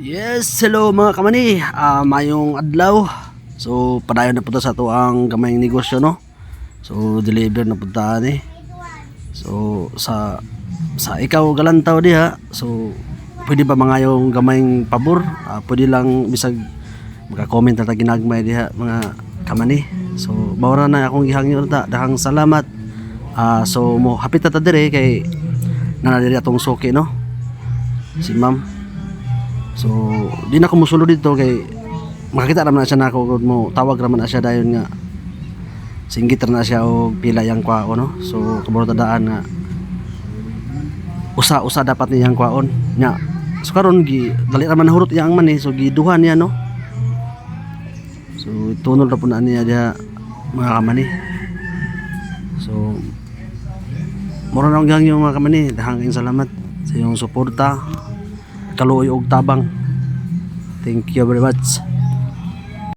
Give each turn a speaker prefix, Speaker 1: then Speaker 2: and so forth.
Speaker 1: Yes, hello mga kamani. Mayong adlaw. So, padayon na punta sa to ang gamayng negosyo, no? So, deliver na punta ni. So, sa ikaw galantaw diha. So, pwede ba mga yung gamayng pabor? Pwede lang bisag maka-comment na ta ginagmay diha mga kamani. So, mawala na akong gihangyo ta. Dahang salamat. So, mo hapit na ta dire kay nanadiri atong suki, no? Si ma'am. So, di na ko musulod dito kay makakita naman na siya nako mo tawag naman na siya dayon nga singgit na siya og pila yang kwaon, no. So, kaburo tadaan nga usa dapat niyang kwaon nya. So karon gi dali naman nahurot yang man so giduhan niya, no. So, tunod na po na niya diha mga kamani. So, mura na ang yung mga kamani. Dahang salamat sa iyong suporta, kaluoy og tabang. Thank you very much.